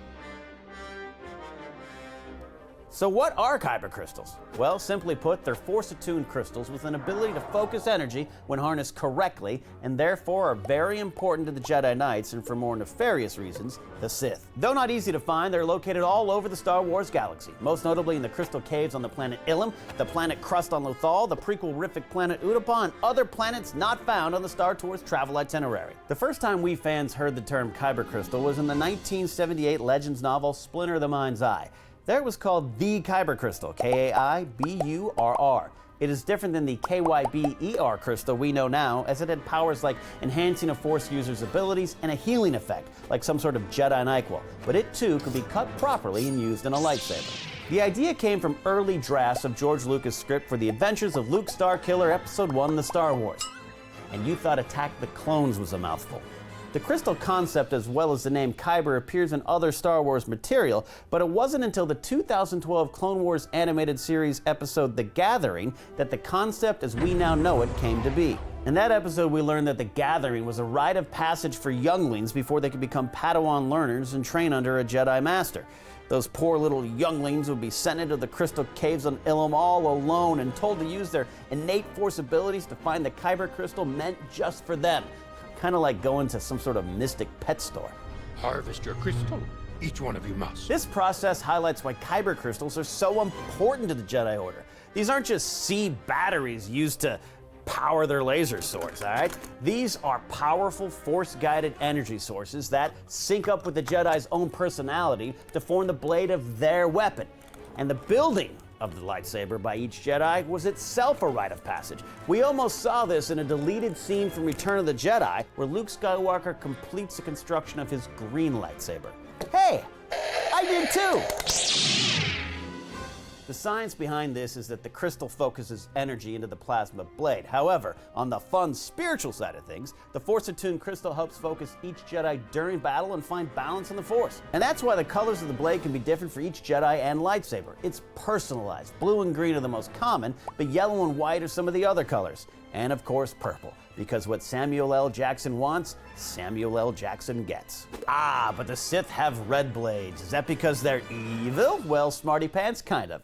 So what are Kyber crystals? Well, simply put, they're Force-attuned crystals with an ability to focus energy when harnessed correctly, and therefore are very important to the Jedi Knights and, for more nefarious reasons, the Sith. Though not easy to find, they're located all over the Star Wars galaxy, most notably in the crystal caves on the planet Ilum, the planet Crust on Lothal, the prequel-rific planet Utapau, and other planets not found on the Star Tours travel itinerary. The first time we fans heard the term Kyber crystal was in the 1978 Legends novel Splinter of the Mind's Eye. There it was called the Kyber crystal, K-A-I-B-U-R-R. It is different than the KYBER crystal we know now, as it had powers like enhancing a Force user's abilities and a healing effect, like some sort of Jedi NyQuil. But it too could be cut properly and used in a lightsaber. The idea came from early drafts of George Lucas' script for The Adventures of Luke Starkiller Episode 1, The Star Wars. And you thought Attack the Clones was a mouthful. The crystal concept, as well as the name Kyber, appears in other Star Wars material, but it wasn't until the 2012 Clone Wars animated series episode The Gathering that the concept as we now know it came to be. In that episode, we learned that the Gathering was a rite of passage for younglings before they could become Padawan learners and train under a Jedi Master. Those poor little younglings would be sent into the crystal caves on Ilum all alone and told to use their innate Force abilities to find the Kyber crystal meant just for them. Kind of like going to some sort of mystic pet store. Harvest your crystal. Each one of you must. This process highlights why Kyber crystals are so important to the Jedi Order. These aren't just C batteries used to power their laser swords, all right? These are powerful Force-guided energy sources that sync up with the Jedi's own personality to form the blade of their weapon. And the building of the lightsaber by each Jedi was itself a rite of passage. We almost saw this in a deleted scene from Return of the Jedi, where Luke Skywalker completes the construction of his green lightsaber. Hey, I did too! The science behind this is that the crystal focuses energy into the plasma blade. However, on the fun spiritual side of things, the Force-attuned crystal helps focus each Jedi during battle and find balance in the Force. And that's why the colors of the blade can be different for each Jedi and lightsaber. It's personalized. Blue and green are the most common, but yellow and white are some of the other colors. And of course, purple. Because what Samuel L. Jackson wants, Samuel L. Jackson gets. Ah, but the Sith have red blades. Is that because they're evil? Well, smarty pants, kind of.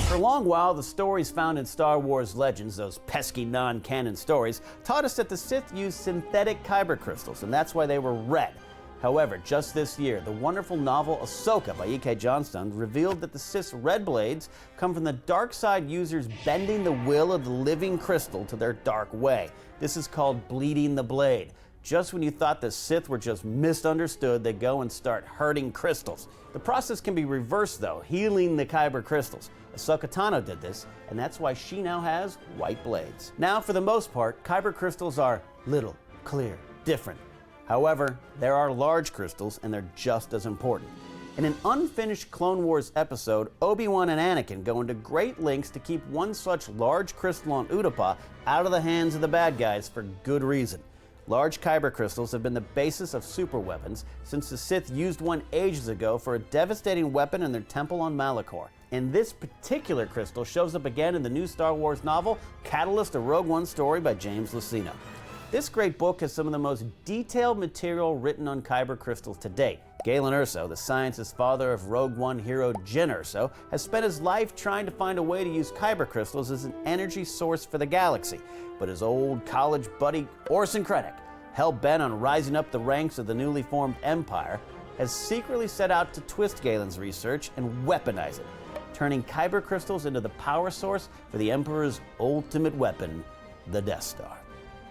For a long while, the stories found in Star Wars Legends, those pesky non-canon stories, taught us that the Sith used synthetic kyber crystals, and that's why they were red. However, just this year, the wonderful novel Ahsoka by E.K. Johnston revealed that the Sith's red blades come from the dark side users bending the will of the living crystal to their dark way. This is called bleeding the blade. Just when you thought the Sith were just misunderstood, they go and start hurting crystals. The process can be reversed though, healing the kyber crystals. Ahsoka Tano did this, and that's why she now has white blades. Now, for the most part, kyber crystals are little, clear, different. However, there are large crystals, and they're just as important. In an unfinished Clone Wars episode, Obi-Wan and Anakin go into great lengths to keep one such large crystal on Utapau out of the hands of the bad guys for good reason. Large kyber crystals have been the basis of superweapons since the Sith used one ages ago for a devastating weapon in their temple on Malachor. And this particular crystal shows up again in the new Star Wars novel, Catalyst, a Rogue One story by James Luceno. This great book has some of the most detailed material written on kyber crystals to date. Galen Erso, the scientist father of Rogue One hero Jyn Erso, has spent his life trying to find a way to use kyber crystals as an energy source for the galaxy. But his old college buddy Orson Krennic, hell-bent on rising up the ranks of the newly formed Empire, has secretly set out to twist Galen's research and weaponize it, turning kyber crystals into the power source for the Emperor's ultimate weapon, the Death Star.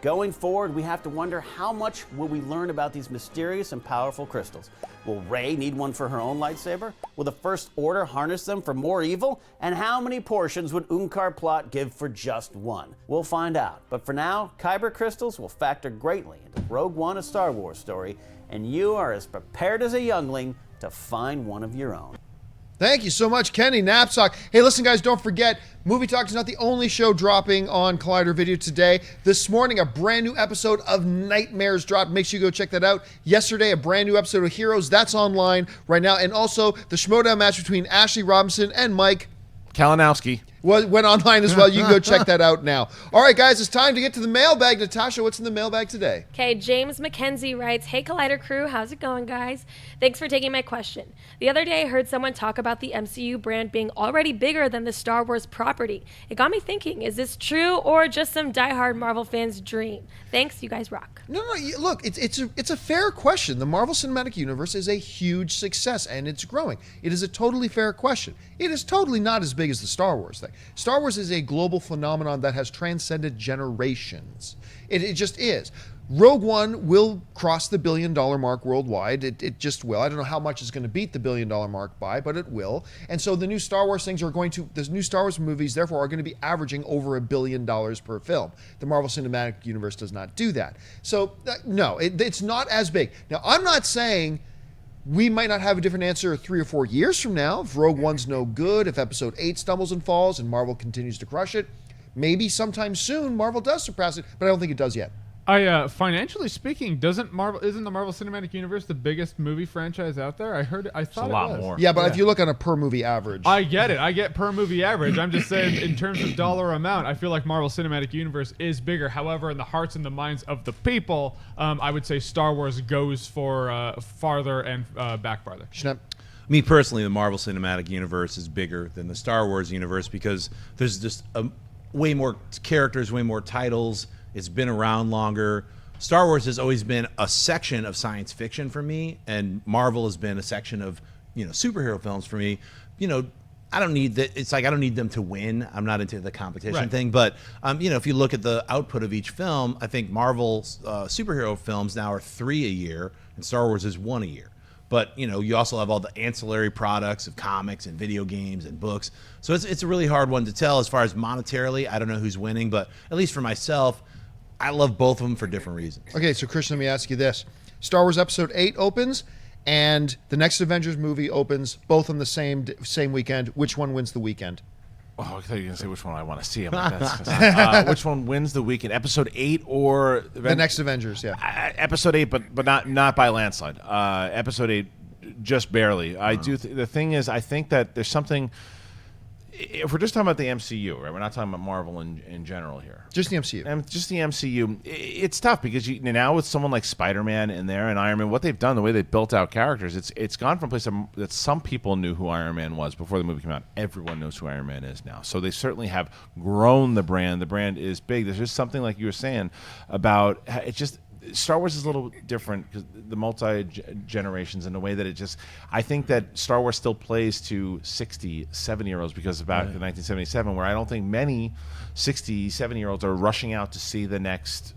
Going forward, we have to wonder how much will we learn about these mysterious and powerful crystals. Will Rey need one for her own lightsaber? Will the First Order harness them for more evil? And how many portions would Unkar Plot give for just one? We'll find out. But for now, kyber crystals will factor greatly into Rogue One, a Star Wars story, and you are as prepared as a youngling to find one of your own. Thank you so much, Kenny Knapsack. Hey, listen, guys, don't forget, Movie Talk is not the only show dropping on Collider Video today. This morning, a brand new episode of Nightmares dropped. Make sure you go check that out. Yesterday, a brand new episode of Heroes. That's online right now. And also, the Schmoedown match between Ashley Robinson and Mike Kalinowski went online as well. You can go check that out now. All right, guys, it's time to get to the mailbag. Natasha, what's in the mailbag today? Okay, James McKenzie writes, "Hey Collider crew, how's it going, guys? Thanks for taking my question. The other day I heard someone talk about the MCU brand being already bigger than the Star Wars property. It got me thinking, is this true or just some diehard Marvel fans' dream? Thanks, you guys rock." No, look, it's a fair question. The Marvel Cinematic Universe is a huge success, and it's growing. It is a totally fair question. It is totally not as big as the Star Wars thing. Star Wars is a global phenomenon that has transcended generations. It just is. Rogue One will cross the $1 billion mark worldwide. It just will. I don't know how much it's going to beat the $1 billion mark by, but it will. And so the new Star Wars things are going to, the new Star Wars movies, therefore, are going to be averaging over $1 billion per film. The Marvel Cinematic Universe does not do that. So, no, it's not as big. Now, I'm not saying we might not have a different answer 3 or 4 years from now. If Rogue One's no good, if Episode 8 stumbles and falls and Marvel continues to crush it, maybe sometime soon Marvel does surpass it, but I don't think it does yet. Financially speaking, isn't the Marvel Cinematic Universe the biggest movie franchise out there? I thought it's a lot more. Yeah, but if you look on a per movie average. I get it. I get per movie average. I'm just saying in terms of dollar amount, I feel like Marvel Cinematic Universe is bigger. However, in the hearts and the minds of the people, I would say Star Wars goes for farther and back farther. Schnepp? Me personally, the Marvel Cinematic Universe is bigger than the Star Wars universe because there's just way more characters, way more titles. It's been around longer. Star Wars has always been a section of science fiction for me, and Marvel has been a section of, superhero films for me. I don't need that. It's like I don't need them to win. I'm not into the competition thing. But if you look at the output of each film, I think Marvel's superhero films now are 3 a year, and Star Wars is 1 a year. But you also have all the ancillary products of comics and video games and books. So it's a really hard one to tell as far as monetarily. I don't know who's winning, but at least for myself, I love both of them for different reasons. Okay, so Kristian, let me ask you this. Star Wars Episode 8 opens, and the next Avengers movie opens both on the same weekend. Which one wins the weekend? Oh, I thought you were going to say which one I want to see. I'm like, that's, which one wins the weekend? Episode 8 or the next Avengers? Yeah, Episode 8, but not by a landslide. Episode 8, just barely. I do. The thing is, I think that there's something. If we're just talking about the MCU, right? We're not talking about Marvel in general here. Just the MCU. And just the MCU. It's tough because now with someone like Spider-Man in there and Iron Man, what they've done, the way they've built out characters, it's gone from a place that some people knew who Iron Man was before the movie came out. Everyone knows who Iron Man is now. So they certainly have grown the brand. The brand is big. There's just something like you were saying about it's just. Star Wars is a little different because the multi-generations in the way that it just I think that Star Wars still plays to 60, 70-year-olds because back in 1977 where I don't think many 60, 70-year-olds are rushing out to see the next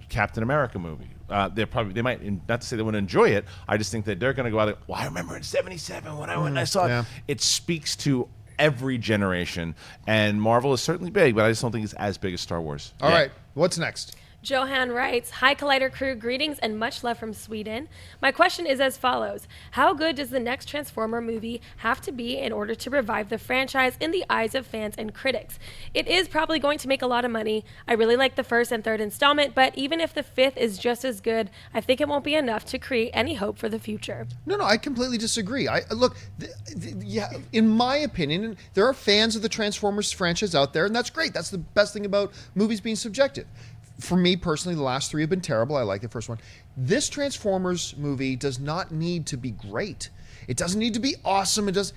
Captain America movie. They might, not to say they wouldn't enjoy it, I just think that they're going to go out there, well, I remember in 77 when I saw it. It speaks to every generation, and Marvel is certainly big, but I just don't think it's as big as Star Wars. All right, what's next? Johan writes, "Hi Collider crew, greetings and much love from Sweden. My question is as follows. How good does the next Transformer movie have to be in order to revive the franchise in the eyes of fans and critics? It is probably going to make a lot of money. I really like the first and third installment, but even if the fifth is just as good, I think it won't be enough to create any hope for the future." No, I completely disagree. Look, in my opinion, there are fans of the Transformers franchise out there, and that's great. That's the best thing about movies being subjective. For me personally, the last 3 have been terrible. I like the first one. This Transformers movie does not need to be great. It doesn't need to be awesome. It just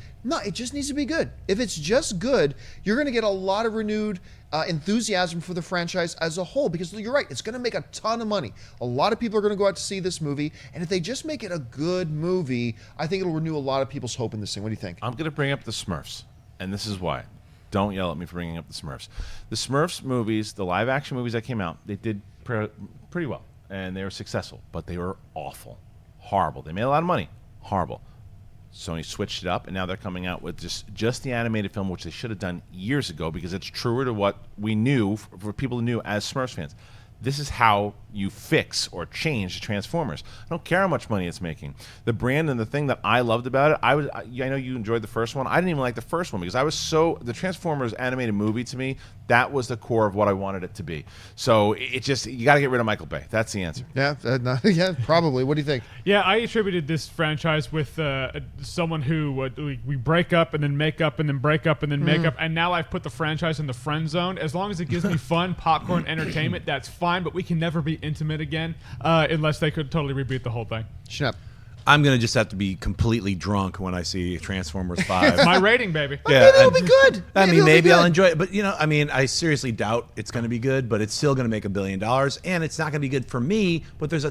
needs to be good. If it's just good, you're going to get a lot of renewed enthusiasm for the franchise as a whole, because you're right, it's going to make a ton of money. A lot of people are going to go out to see this movie, and if they just make it a good movie, I think it'll renew a lot of people's hope in this thing. What do you think? I'm going to bring up the Smurfs, and this is why. Don't yell at me for bringing up the Smurfs. The Smurfs movies, the live-action movies that came out, they did pretty well, and they were successful, but they were awful, horrible. They made a lot of money, horrible. Sony switched it up, and now they're coming out with just the animated film, which they should have done years ago because it's truer to what we knew, for people who knew as Smurfs fans. This is how you fix or change Transformers. I don't care how much money it's making. The brand and the thing that I loved about it, I know you enjoyed the first one. I didn't even like the first one because the Transformers animated movie to me, that was the core of what I wanted it to be. So you got to get rid of Michael Bay. That's the answer. Yeah, yeah, probably. What do you think? Yeah, I attributed this franchise with someone who we break up and then make up and then break up and then make up, and now I've put the franchise in the friend zone. As long as it gives me fun, popcorn, entertainment, that's fine. But we can never be intimate again unless they could totally reboot the whole thing. Schnepp. I'm going to just have to be completely drunk when I see Transformers 5. My rating, baby. Yeah, maybe it'll be good. Maybe I'll enjoy it. But, I seriously doubt it's going to be good, but it's still going to make $1 billion. And it's not going to be good for me, but there's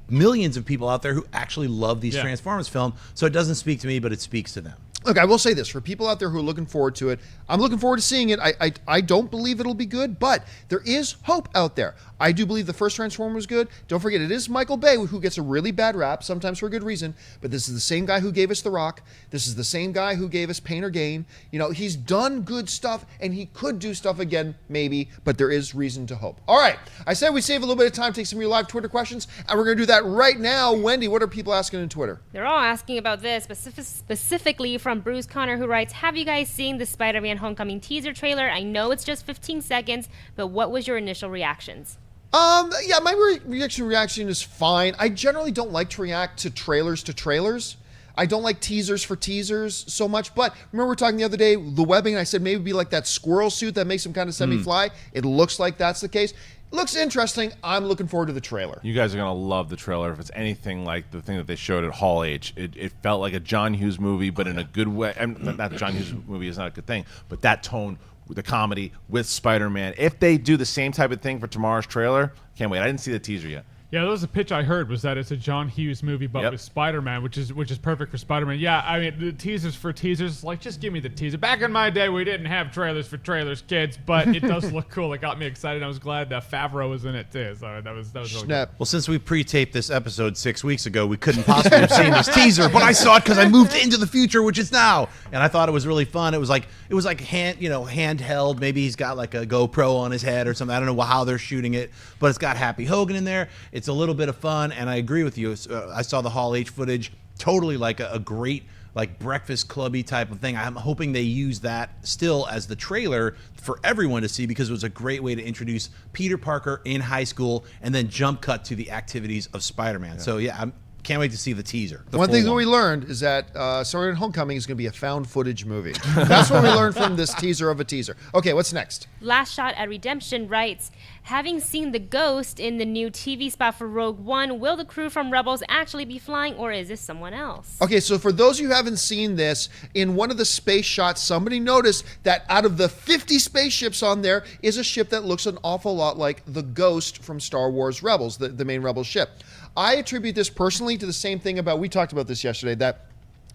millions of people out there who actually love these Transformers films. So it doesn't speak to me, but it speaks to them. Look, I will say this. For people out there who are looking forward to it, I'm looking forward to seeing it. I don't believe it'll be good, but there is hope out there. I do believe the first Transformer was good. Don't forget, it is Michael Bay who gets a really bad rap, sometimes for a good reason, but this is the same guy who gave us The Rock. This is the same guy who gave us Pain or Gain. He's done good stuff, and he could do stuff again, maybe, but there is reason to hope. All right, I said we save a little bit of time, take some of your live Twitter questions, and we're going to do that right now. Wendy, what are people asking in Twitter? They're all asking about this, specifically from Bruce Connor, who writes, "Have you guys seen the Spider-Man Homecoming teaser trailer? I know it's just 15 seconds, but what was your initial reactions?" Yeah, my reaction is fine. I generally don't like to react to trailers. I don't like teasers for teasers so much, but remember we were talking the other day, the webbing, I said maybe it'd be like that squirrel suit that makes him kind of semi-fly. It looks like that's the case. Looks interesting. I'm looking forward to the trailer. You guys are going to love the trailer if it's anything like the thing that they showed at Hall H. It felt like a John Hughes movie, but in a good way. Not John Hughes movie is not a good thing, but that tone, the comedy with Spider-Man. If they do the same type of thing for tomorrow's trailer, can't wait. I didn't see the teaser yet. Yeah, that was the pitch I heard, was that it's a John Hughes movie, but with Spider-Man, which is perfect for Spider-Man. Yeah, I mean, the teasers for teasers, just give me the teaser. Back in my day, we didn't have trailers for trailers, kids, but it does look cool. It got me excited. I was glad that Favreau was in it, too, so that was really good. Well, since we pre-taped this episode 6 weeks ago, we couldn't possibly have seen this teaser, but I saw it because I moved into the future, which is now, and I thought it was really fun. It was like handheld. Maybe he's got like a GoPro on his head or something. I don't know how they're shooting it, but it's got Happy Hogan in there. It's a little bit of fun, and I agree with you. I saw the Hall H footage. totally like a great like breakfast clubby type of thing. I'm hoping they use that still as the trailer for everyone to see, because it was a great way to introduce Peter Parker in high school and then jump cut to the activities of Spider-Man. So yeah, can't wait to see the teaser. One thing that we learned is that Spider-Man Homecoming is going to be a found footage movie. That's what we learned from this teaser of a teaser. Okay, what's next? Last Shot at Redemption writes, having seen the Ghost in the new TV spot for Rogue One, will the crew from Rebels actually be flying, or is this someone else? Okay, so for those of you who haven't seen this, in one of the space shots, somebody noticed that out of the 50 spaceships on there is a ship that looks an awful lot like the Ghost from Star Wars Rebels, the main Rebel ship. I attribute this personally to the same thing we talked about this yesterday, that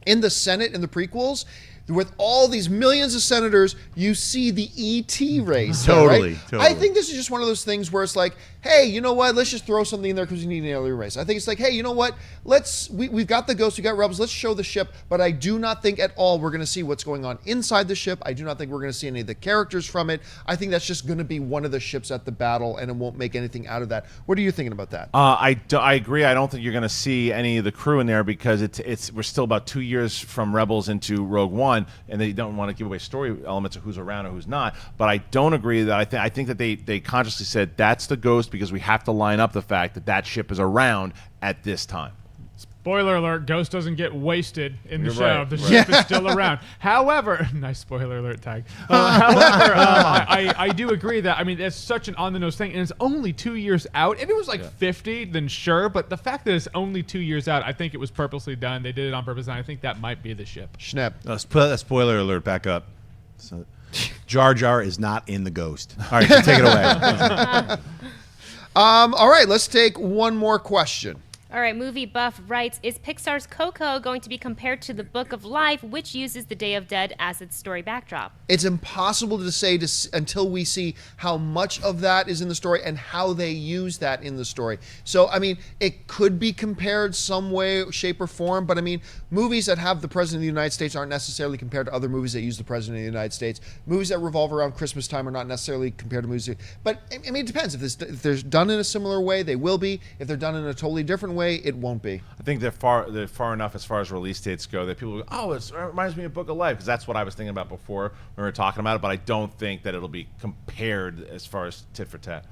in the Senate, in the prequels, with all these millions of senators, you see the E.T. race. Totally, right? totally. I think this is just one of those things where it's like, hey, you know what? Let's just throw something in there because we need an alien race. I think it's like, hey, you know what? We've got the Ghost, we got Rebels. Let's show the ship. But I do not think at all we're going to see what's going on inside the ship. I do not think we're going to see any of the characters from it. I think that's just going to be one of the ships at the battle, and it won't make anything out of that. What are you thinking about that? I agree. I don't think you're going to see any of the crew in there because we're still about 2 years from Rebels into Rogue One, and they don't want to give away story elements of who's around or who's not. But I don't agree that I think that they consciously said that's the Ghost because we have to line up the fact that that ship is around at this time. Spoiler alert, Ghost doesn't get wasted in the You're show. right, The right. ship is still around. However, nice spoiler alert tag. However, I do agree that, I mean, it's such an on-the-nose thing, and it's only 2 years out. If it was like 50, then sure, but the fact that it's only 2 years out, I think it was purposely done. They did it on purpose, and I think that might be the ship. Schnepp. Let's put that spoiler alert back up. So, Jar Jar is not in the Ghost. All right, so take it away. All right, let's take one more question. All right, Movie Buff writes, is Pixar's Coco going to be compared to the Book of Life, which uses the Day of Dead as its story backdrop? It's impossible to say until we see how much of that is in the story and how they use that in the story. So, I mean, it could be compared some way, shape, or form, but I mean, movies that have the President of the United States aren't necessarily compared to other movies that use the President of the United States. Movies that revolve around Christmas time are not necessarily compared to movies. But, I mean, it depends. If they're done in a similar way, they will be. If they're done in a totally different way, it won't be. I think they're far enough as far as release dates go that people go, oh, it reminds me of Book of Life, because that's what I was thinking about before when we were talking about it, but I don't think that it'll be compared as far as tit for tat.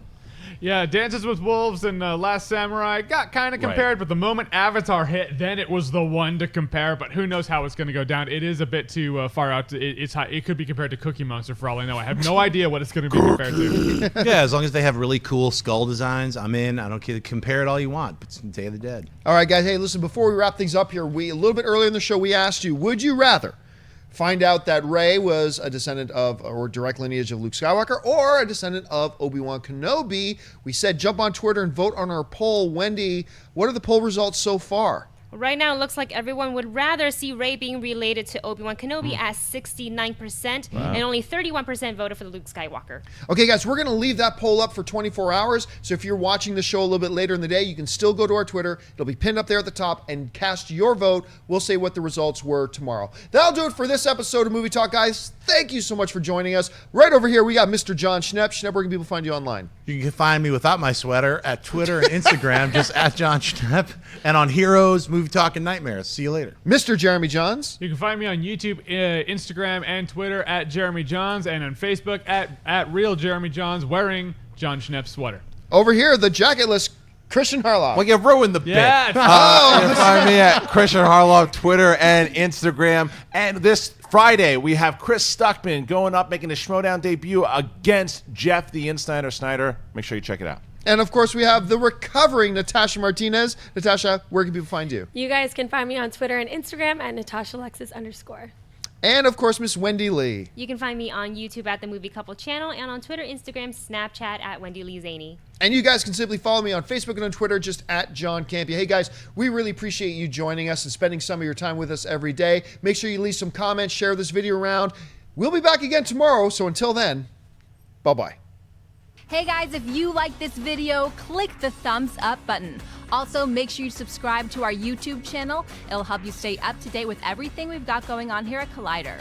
Yeah, Dances with Wolves and Last Samurai got kind of compared, but the moment Avatar hit, then it was the one to compare, but who knows how it's going to go down. It is a bit too far out. It could be compared to Cookie Monster for all I know. I have no idea what it's going to be compared to. Yeah, as long as they have really cool skull designs, I'm in. I don't care. Compare it all you want. It's Day of the Dead. All right, guys. Hey, listen, before we wrap things up here, a little bit earlier in the show, we asked you, would you rather find out that Rey was a descendant of, or direct lineage of Luke Skywalker, or a descendant of Obi-Wan Kenobi? We said jump on Twitter and vote on our poll. Wendy, what are the poll results so far? Right now, it looks like everyone would rather see Rey being related to Obi-Wan Kenobi at 69%, and only 31% voted for Luke Skywalker. Okay, guys, we're going to leave that poll up for 24 hours. So if you're watching the show a little bit later in the day, you can still go to our Twitter. It'll be pinned up there at the top and cast your vote. We'll say what the results were tomorrow. That'll do it for this episode of Movie Talk, guys. Thank you so much for joining us. Right over here, we got Mr. Jon Schnepp. Schnepp, where can people find you online? You can find me without my sweater at Twitter and Instagram, just at Jon Schnepp, and on Heroes, Movie Talk, and Nightmares. See you later. Mr. Jeremy Jahns. You can find me on YouTube, Instagram, and Twitter at Jeremy Jahns, and on Facebook at Real Jeremy Jahns, wearing Jon Schnepp's sweater. Over here, the jacketless Kristian Harloff. Well, you ruined the bit. Yeah. You can find me at Kristian Harloff, Twitter and Instagram. And this Friday, we have Chris Stuckman going up, making his Schmodown debut against Jeff the Insider Snyder. Make sure you check it out. And, of course, we have the recovering Natasha Martinez. Natasha, where can people find you? You guys can find me on Twitter and Instagram at NatashaLexis_. And, of course, Miss Wendy Lee. You can find me on YouTube at the Movie Couple channel, and on Twitter, Instagram, Snapchat at Wendy Lee Zaney. And you guys can simply follow me on Facebook and on Twitter, just at John Campea. Hey, guys, we really appreciate you joining us and spending some of your time with us every day. Make sure you leave some comments, share this video around. We'll be back again tomorrow, so until then, bye-bye. Hey guys, if you like this video, click the thumbs up button. Also, make sure you subscribe to our YouTube channel. It'll help you stay up to date with everything we've got going on here at Collider.